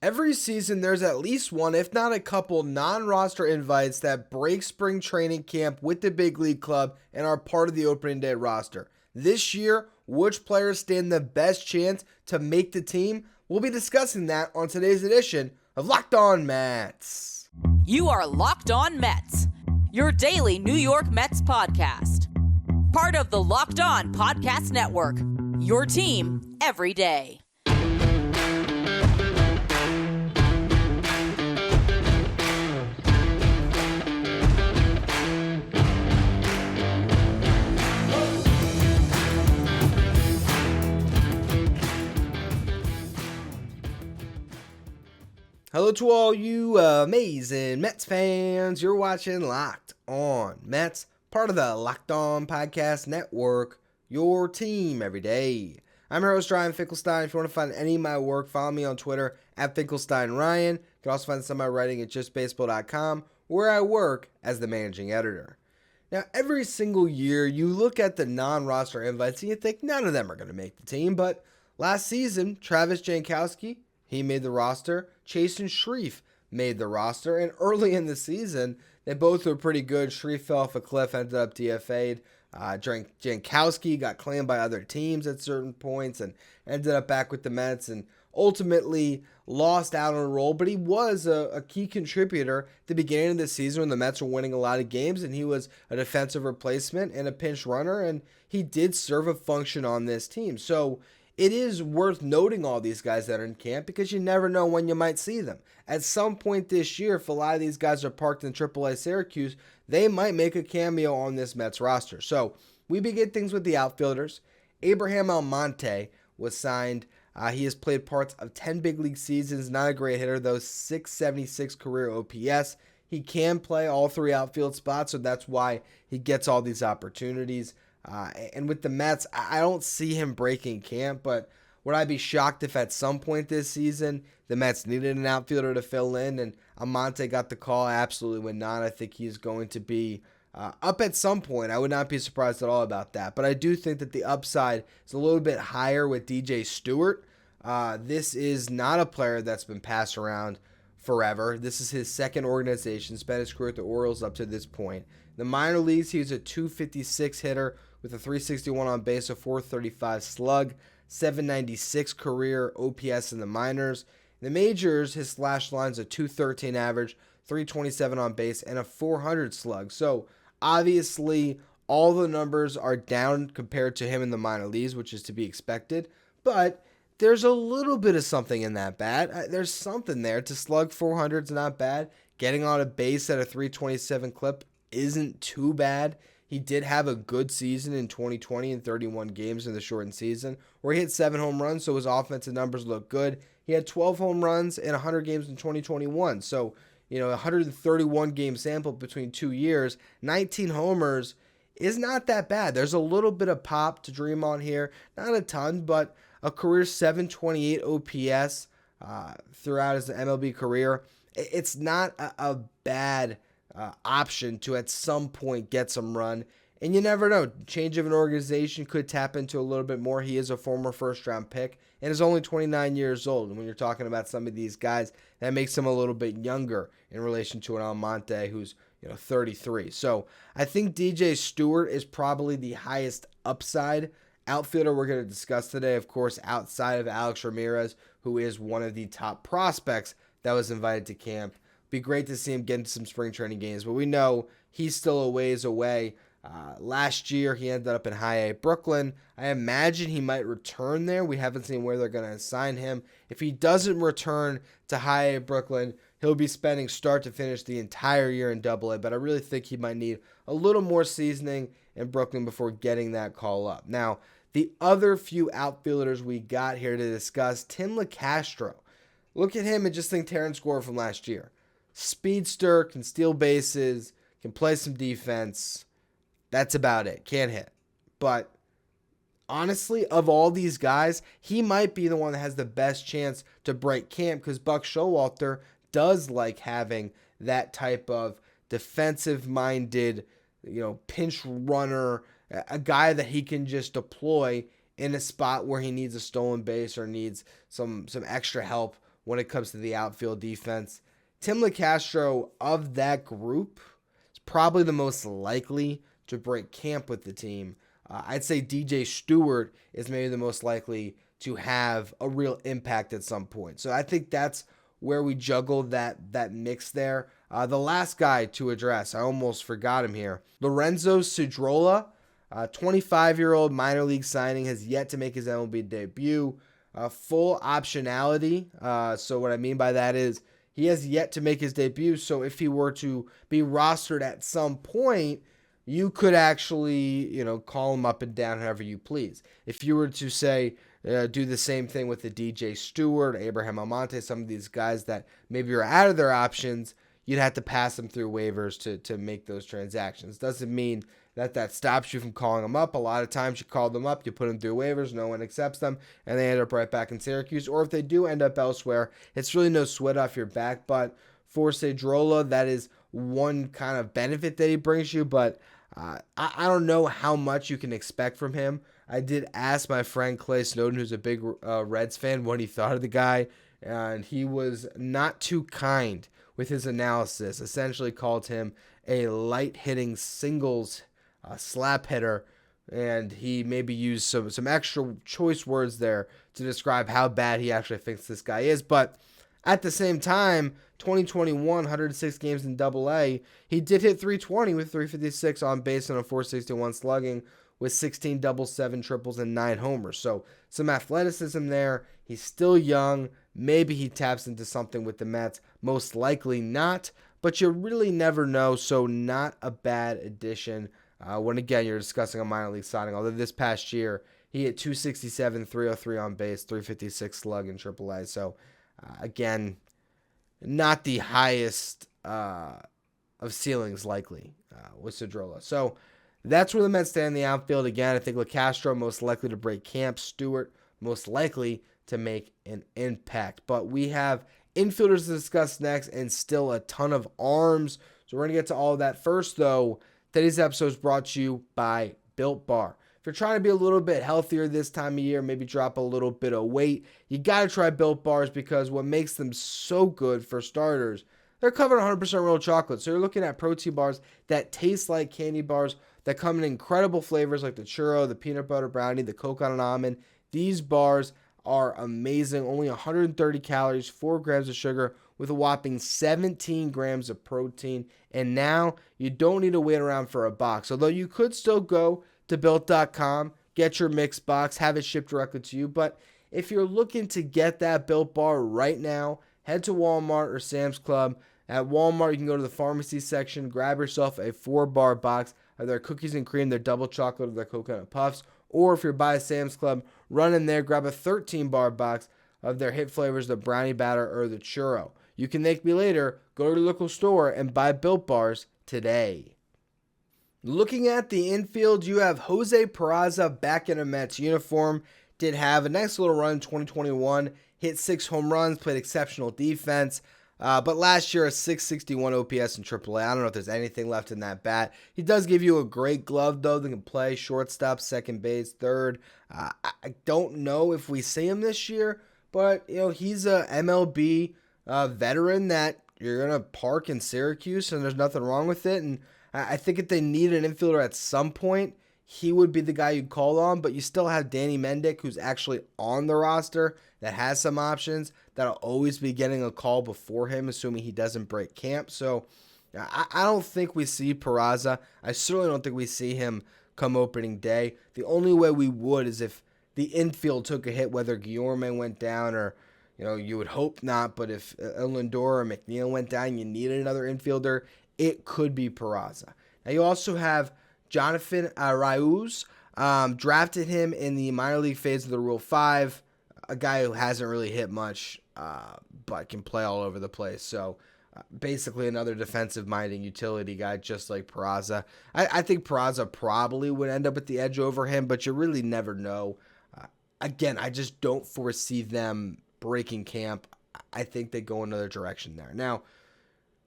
Every season, there's at least one, if not a couple, non-roster invites that break spring training camp with the big league club and are part of the opening day roster. This year, which players stand the best chance to make the team? We'll be discussing that on today's edition of Locked On Mets. You are Locked On Mets, your daily New York Mets podcast. Part of the Locked On Podcast Network, your team every day. Hello to all you amazing Mets fans. You're watching Locked On Mets, part of the Locked On Podcast Network, your team every day. I'm your host, Ryan Finkelstein. If you want to find any of my work, follow me on Twitter at FinkelsteinRyan. You can also find some of my writing at justbaseball.com, where I work as the managing editor. Now, every single year, you look at the non-roster invites and you think none of them are going to make the team, but last season, Travis Jankowski, he made the roster. Chase and Shreve made the roster. And early in the season, they both were pretty good. Shreve fell off a cliff, ended up DFA'd. Jankowski got claimed by other teams at certain points and ended up back with the Mets and ultimately lost out on a role. But he was a key contributor at the beginning of the season when the Mets were winning a lot of games. And he was a defensive replacement and a pinch runner. And he did serve a function on this team. So it is worth noting all these guys that are in camp because you never know when you might see them. At some point this year, if a lot of these guys are parked in AAA Syracuse, they might make a cameo on this Mets roster. So we begin things with the outfielders. Abraham Almonte was signed. He has played parts of 10 big league seasons. Not a great hitter, though. 676 career OPS. He can play all three outfield spots, so that's why he gets all these opportunities. And with the Mets, I don't see him breaking camp, but would I be shocked if at some point this season the Mets needed an outfielder to fill in and Almonte got the call? I absolutely would not. I think he's going to be up at some point. I would not be surprised at all about that. But I do think that the upside is a little bit higher with DJ Stewart. This is not a player that's been passed around forever. This is his second organization, spent his career at the Orioles up to this point. In the minor leagues, he was a 256 hitter with a 361 on base, a 435 slug, 796 career OPS in the minors. In the majors, his slash line's a 213 average, 327 on base, and a 400 slug. So obviously, all the numbers are down compared to him in the minor leagues, which is to be expected. But there's a little bit of something in that bat. There's something there. To slug 400 is not bad. Getting on a base at a 327 clip isn't too bad. He did have a good season in 2020 in 31 games in the shortened season where he hit 7 home runs, so his offensive numbers look good. He had 12 home runs in 100 games in 2021. So, 131 game sample between 2 years, 19 homers is not that bad. There's a little bit of pop to dream on here. Not a ton, but a career 728 OPS throughout his MLB career. It's not a bad option to at some point get some run. And you never know. Change of an organization could tap into a little bit more. He is a former first-round pick and is only 29 years old. And when you're talking about some of these guys, that makes him a little bit younger in relation to an Almonte who's 33. So I think DJ Stewart is probably the highest upside outfielder we're going to discuss today. Of course, outside of Alex Ramirez, who is one of the top prospects that was invited to camp. Be great to see him get into some spring training games, but we know he's still a ways away. Last year, he ended up in High A Brooklyn. I imagine he might return there. We haven't seen where they're going to assign him. If he doesn't return to High A Brooklyn, he'll be spending start to finish the entire year in Double A, but I really think he might need a little more seasoning in Brooklyn before getting that call up. Now, the other few outfielders we got here to discuss, Tim LeCastro. Look at him and just think Terrence Gore from last year. Speedster, can steal bases, can play some defense. That's about it. Can't hit. But honestly, of all these guys, he might be the one that has the best chance to break camp because Buck Showalter does like having that type of defensive-minded, pinch runner, a guy that he can just deploy in a spot where he needs a stolen base or needs some extra help when it comes to the outfield defense. Tim LeCastro of that group is probably the most likely to break camp with the team. I'd say DJ Stewart is maybe the most likely to have a real impact at some point. So I think that's where we juggle that mix there. The last guy to address, I almost forgot him here. Lorenzo Cedrola, 25-year-old minor league signing, has yet to make his MLB debut. Full optionality. So what I mean by that is he has yet to make his debut. So if he were to be rostered at some point, you could actually, call him up and down however you please. If you were to say, do the same thing with the DJ Stewart, Abraham Almonte, some of these guys that maybe are out of their options, you'd have to pass them through waivers to make those transactions. Doesn't mean that stops you from calling them up. A lot of times you call them up, you put them through waivers, no one accepts them, and they end up right back in Syracuse. Or if they do end up elsewhere, it's really no sweat off your back. But for Cedrola, that is one kind of benefit that he brings you, but I don't know how much you can expect from him. I did ask my friend Clay Snowden, who's a big Reds fan, what he thought of the guy, and he was not too kind with his analysis. Essentially called him a light-hitting singles slap hitter, and he maybe used some extra choice words there to describe how bad he actually thinks this guy is. But at the same time, 2021, 106 games in Double-A, he did hit 320 with 356 on base and a 461 slugging with 16 doubles, 7 triples, and 9 homers. So some athleticism there. He's still young. Maybe he taps into something with the Mets. Most likely not, but you really never know. So not a bad addition when, again, you're discussing a minor league signing. Although this past year, he hit 267, 303 on base, 356 slug in Triple-A. So, again, not the highest of ceilings likely with Cedrola. So that's where the Mets stand in the outfield. Again, I think LeCastro most likely to break camp. Stewart most likely to make an impact. But we have infielders to discuss next and still a ton of arms. So we're going to get to all of that. First, though, today's episode is brought to you by Built Bar. If you're trying to be a little bit healthier this time of year, maybe drop a little bit of weight, you got to try Built Bars because what makes them so good, for starters, they're covered in 100% real chocolate. So you're looking at protein bars that taste like candy bars that come in incredible flavors like the churro, the peanut butter brownie, the coconut almond. These bars are amazing. Only 130 calories, 4 grams of sugar with a whopping 17 grams of protein. And now you don't need to wait around for a box. Although you could still go to Built.com, get your mix box, have it shipped directly to you. But if you're looking to get that Built Bar right now, head to Walmart or Sam's Club. At Walmart, you can go to the pharmacy section, grab yourself a 4-bar box of their cookies and cream, their double chocolate, or their coconut puffs. Or if you're by Sam's Club, run in there, grab a 13-bar box of their hit flavors, the brownie batter or the churro. You can thank me later. Go to your local store and buy Built Bars today. Looking at the infield, you have Jose Peraza back in a Mets uniform. Did have a nice little run in 2021. Hit 6 home runs, played exceptional defense. But last year, a 661 OPS in AAA. I don't know if there's anything left in that bat. He does give you a great glove, though, that can play shortstop, second base, third. I don't know if we see him this year, but he's a MLB veteran that you're going to park in Syracuse, and there's nothing wrong with it. And I think if they need an infielder at some point, he would be the guy you'd call on, but you still have Danny Mendick, who's actually on the roster, that has some options, that'll always be getting a call before him, assuming he doesn't break camp. So I don't think we see Peraza. I certainly don't think we see him come opening day. The only way we would is if the infield took a hit, whether Guillorme went down or, you would hope not, but if Lindor or McNeil went down, you needed another infielder, it could be Peraza. Now you also have Jonathan Arauz. Drafted him in the minor league phase of the Rule 5. A guy who hasn't really hit much, but can play all over the place. So basically another defensive-minded utility guy, just like Peraza. I think Peraza probably would end up at the edge over him, but you really never know. Again, I just don't foresee them breaking camp. I think they go another direction there. Now,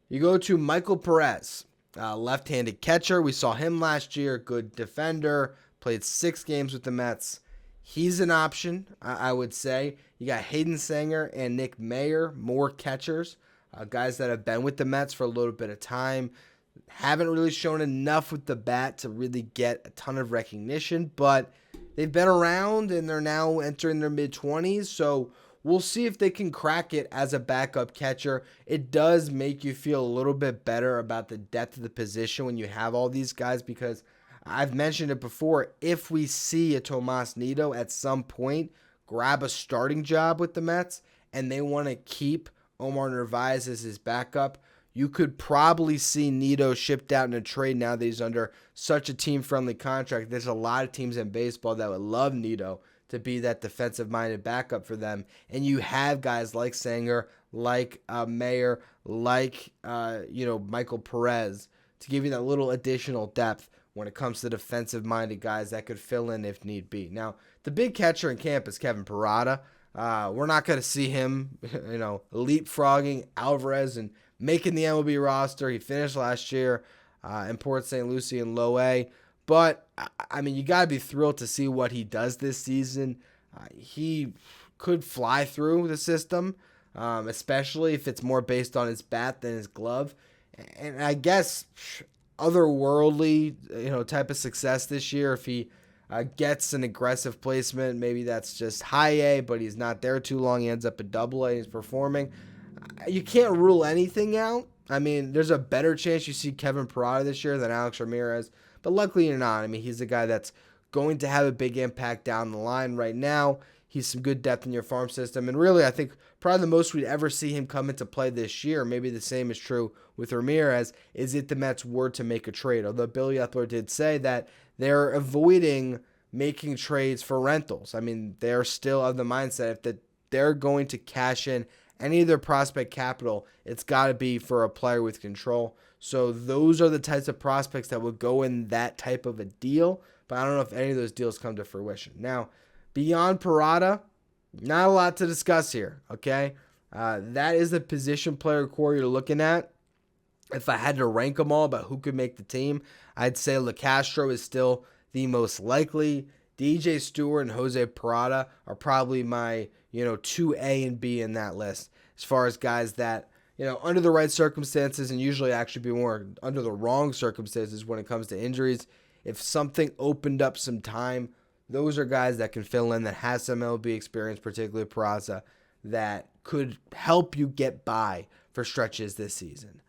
you go to Michael Perez, left-handed catcher. We saw him last year, good defender, played 6 games with the Mets. He's an option, I would say. You got Hayden Sanger and Nick Mayer, more catchers, guys that have been with the Mets for a little bit of time. Haven't really shown enough with the bat to really get a ton of recognition, but they've been around and they're now entering their mid-20s, so we'll see if they can crack it as a backup catcher. It does make you feel a little bit better about the depth of the position when you have all these guys, because I've mentioned it before, if we see a Tomas Nido at some point grab a starting job with the Mets and they want to keep Omar Narvaez as his backup, you could probably see Nido shipped out in a trade now that he's under such a team-friendly contract. There's a lot of teams in baseball that would love Nido to be that defensive-minded backup for them. And you have guys like Sanger, like Mayer, like Michael Perez to give you that little additional depth when it comes to defensive-minded guys that could fill in if need be. Now, the big catcher in camp is Kevin Parada. We're not going to see him, leapfrogging Alvarez and making the MLB roster. He finished last year in Port St. Lucie in Low A. But, you got to be thrilled to see what he does this season. He could fly through the system, especially if it's more based on his bat than his glove. And I guess otherworldly, type of success this year if he gets an aggressive placement. Maybe that's just high A, but he's not there too long. He ends up at double A and he's performing. You can't rule anything out. There's a better chance you see Kevin Parada this year than Alex Ramirez, but luckily you're not. He's a guy that's going to have a big impact down the line right now. He's some good depth in your farm system, and really I think probably the most we'd ever see him come into play this year, maybe the same is true with Ramirez, is if the Mets were to make a trade. Although Billy Eppler did say that they're avoiding making trades for rentals. They're still of the mindset that they're going to cash in any of their prospect capital, it's got to be for a player with control. So those are the types of prospects that would go in that type of a deal, but I don't know if any of those deals come to fruition. Now, beyond Parada, not a lot to discuss here, okay? That is the position player core you're looking at. If I had to rank them all about who could make the team, I'd say LeCastro is still the most likely. DJ Stewart and Jose Parada are probably my 2A and B in that list, as far as guys that, under the right circumstances, and usually actually be more under the wrong circumstances when it comes to injuries. If something opened up some time, those are guys that can fill in, that has some MLB experience, particularly Peraza, that could help you get by for stretches this season.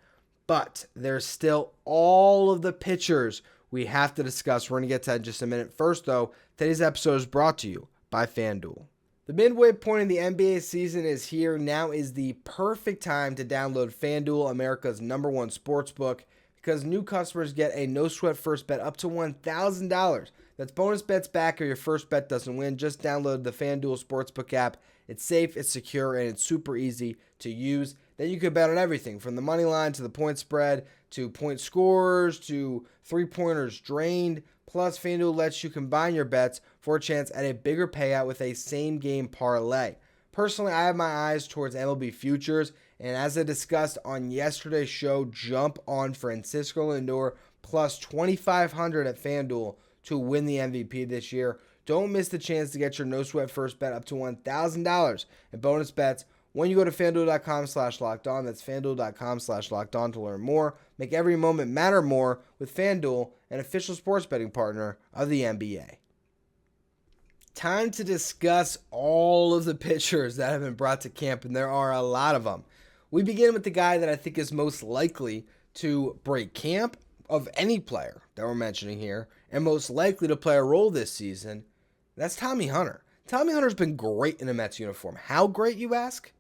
But there's still all of the pitchers we have to discuss. We're going to get to that in just a minute. First, though, today's episode is brought to you by FanDuel. The midway point in the NBA season is here. Now is the perfect time to download FanDuel, America's #1 sportsbook, because new customers get a no-sweat first bet up to $1,000. That's bonus bets back or your first bet doesn't win. Just download the FanDuel Sportsbook app. It's safe, it's secure, and it's super easy to use. Then you can bet on everything from the money line to the point spread to point scorers to three-pointers drained. Plus, FanDuel lets you combine your bets for a chance at a bigger payout with a same-game parlay. Personally, I have my eyes towards MLB futures, and as I discussed on yesterday's show, jump on Francisco Lindor plus 2,500 at FanDuel to win the MVP this year. Don't miss the chance to get your no-sweat first bet up to $1,000 in bonus bets when you go to FanDuel.com/lockedon. That's FanDuel.com/lockedon to learn more. Make every moment matter more with FanDuel, an official sports betting partner of the NBA. Time to discuss all of the pitchers that have been brought to camp, and there are a lot of them. We begin with the guy that I think is most likely to break camp of any player that we're mentioning here, and most likely to play a role this season. That's Tommy Hunter. Tommy Hunter's been great in a Mets uniform. How great, you ask?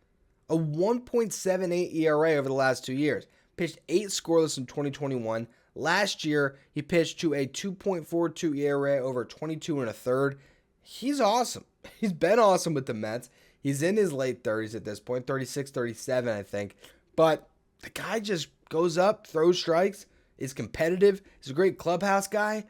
A 1.78 ERA over the last 2 years. Pitched 8 scoreless in 2021. Last year, he pitched to a 2.42 ERA over 22 and a third. He's awesome. He's been awesome with the Mets. He's in his late 30s at this point, 36, 37, I think. But the guy just goes up, throws strikes, is competitive. He's a great clubhouse guy.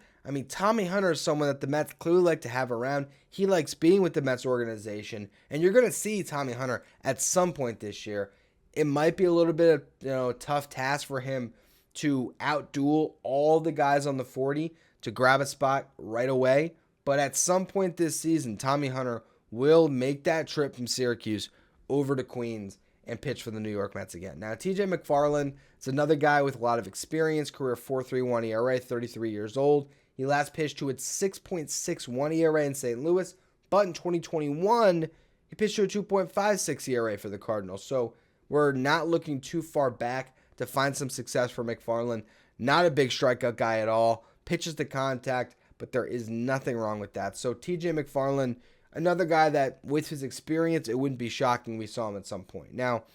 Tommy Hunter is someone that the Mets clearly like to have around. He likes being with the Mets organization, and you're going to see Tommy Hunter at some point this year. It might be a little bit of a tough task for him to outduel all the guys on the 40 to grab a spot right away, But at some point this season, Tommy Hunter will make that trip from Syracuse over to Queens and pitch for the New York Mets again. Now, TJ McFarland is another guy with a lot of experience, career 4.31 ERA, 33 years old. He last pitched to a 6.61 ERA in St. Louis, but in 2021, he pitched to a 2.56 ERA for the Cardinals. So we're not looking too far back to find some success for McFarland. Not a big strikeout guy at all. Pitches to contact, but there is nothing wrong with that. So TJ McFarland, another guy that with his experience, it wouldn't be shocking we saw him at some point. Now,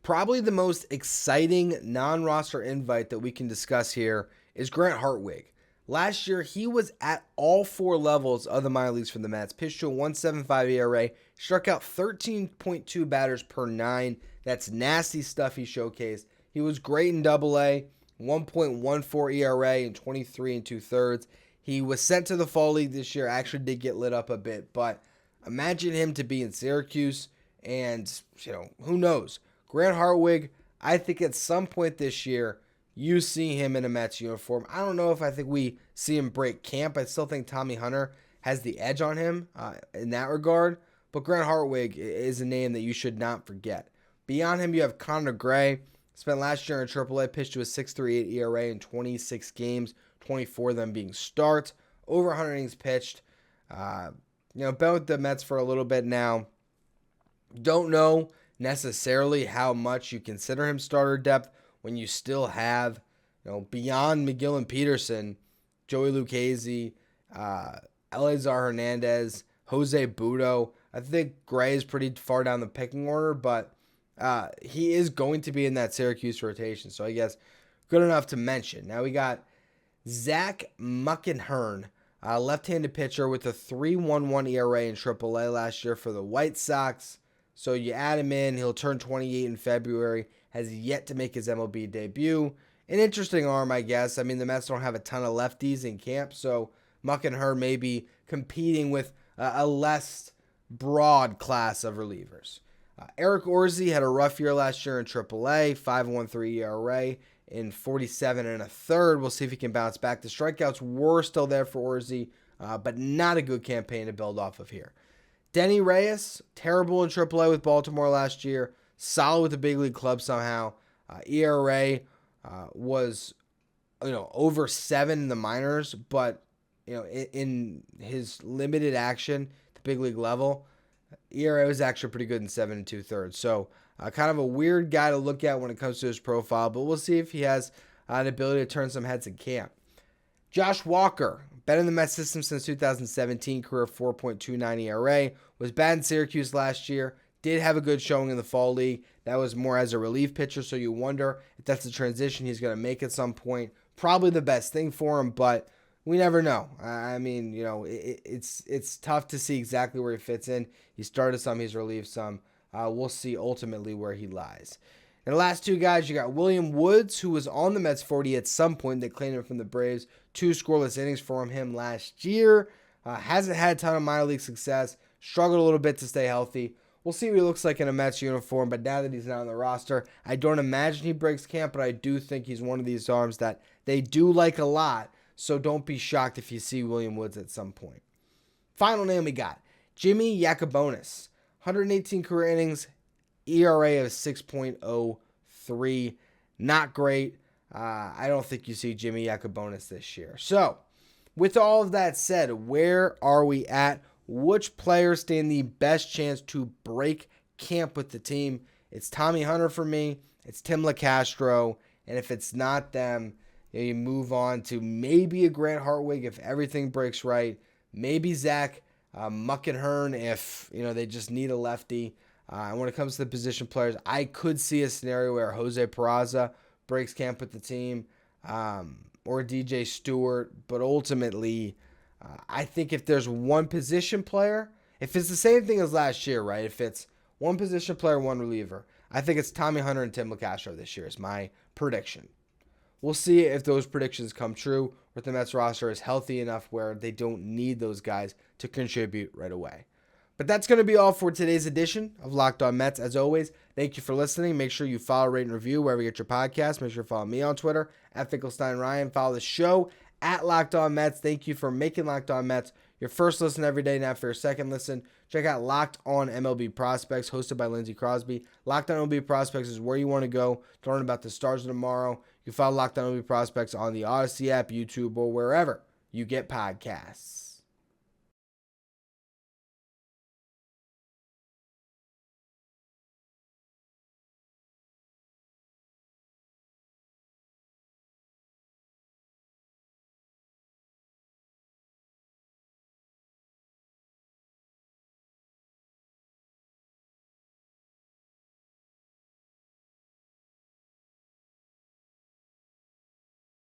probably the most exciting non-roster invite that we can discuss here is Grant Hartwig. Last year, he was at all four levels of the minor leagues for the Mets. Pitched to a 1.75 ERA, struck out 13.2 batters per nine. That's nasty stuff he showcased. He was great in Double-A, 1.14 ERA in 23 2/3. He was sent to the Fall League this year. Actually did get lit up a bit, but imagine him to be in Syracuse, and who knows? Grant Hartwig, I think at some point this year, you see him in a Mets uniform. I don't know if I think we see him break camp. I still think Tommy Hunter has the edge on him in that regard, but Grant Hartwig is a name that you should not forget. Beyond him, you have Connor Gray. Spent last year in AAA, pitched to a 6.38 ERA in 26 games, 24 of them being starts, over 100 innings pitched. Been with the Mets for a little bit now. Don't know necessarily how much you consider him starter depth when you still have, beyond McGill and Peterson, Joey Lucchesi, Eleazar Hernandez, Jose Budo. I think Gray is pretty far down the pecking order, but he is going to be in that Syracuse rotation, so I guess good enough to mention. Now we got Zach Muckenhern, left-handed pitcher with a 3.11 ERA in AAA last year for the White Sox. So you add him in, he'll turn 28 in February, has yet to make his MLB debut. An interesting arm, I guess. I mean, the Mets don't have a ton of lefties in camp, so Muckenhern may be competing with a less broad class of relievers. Eric Orsi had a rough year last year in AAA, 5.13 ERA in 47 1/3. We'll see if he can bounce back. The strikeouts were still there for Orsi, but not a good campaign to build off of here. Denny Reyes, terrible in AAA with Baltimore last year, solid with the big league club somehow. ERA was over 7 in the minors, but in his limited action, the big league level, ERA was actually pretty good in 7 2/3. So kind of a weird guy to look at when it comes to his profile, but we'll see if he has an ability to turn some heads in camp. Josh Walker, been in the Mets system since 2017, career 4.29 ERA, was bad in Syracuse last year, did have a good showing in the Fall League. That was more as a relief pitcher, so you wonder if that's a transition he's going to make at some point. Probably the best thing for him, but we never know. I mean, it's tough to see exactly where he fits in. He started some, he's relieved some. We'll see ultimately where he lies. And the last two guys, you got William Woods, who was on the Mets 40 at some point. They claimed him from the Braves. 2 scoreless innings from him last year. Hasn't had a ton of minor league success. Struggled a little bit to stay healthy. We'll see what he looks like in a Mets uniform, but now that he's not on the roster, I don't imagine he breaks camp, but I do think he's one of these arms that they do like a lot, so don't be shocked if you see William Woods at some point. Final name we got, Jimmy Yacobonis. 118 career innings, ERA of 6.03. Not great. I don't think you see Jimmy Yacobonis this year. So, with all of that said, where are we at? Which players stand the best chance to break camp with the team? It's Tommy Hunter for me. It's Tim LaCastro. And if it's not them, you move on to maybe a Grant Hartwig if everything breaks right. Maybe Zach Muckenhern if they just need a lefty. And when it comes to the position players, I could see a scenario where Jose Peraza breaks camp with the team, or DJ Stewart. But ultimately, I think if there's one position player, if it's the same thing as last year, right? If it's one position player, one reliever, I think it's Tommy Hunter and Tim LaCastro this year is my prediction. We'll see if those predictions come true, or if the Mets roster is healthy enough where they don't need those guys to contribute right away. But that's going to be all for today's edition of Locked On Mets. As always, thank you for listening. Make sure you follow, rate, and review wherever you get your podcast. Make sure you follow me on Twitter, @FinkelsteinRyan. Follow the show, @Locked On Mets. Thank you for making Locked On Mets your first listen every day, not for your second listen. Check out Locked On MLB Prospects, hosted by Lindsey Crosby. Locked On MLB Prospects is where you want to go to learn about the stars of tomorrow. You can follow Locked On MLB Prospects on the Odyssey app, YouTube, or wherever you get podcasts.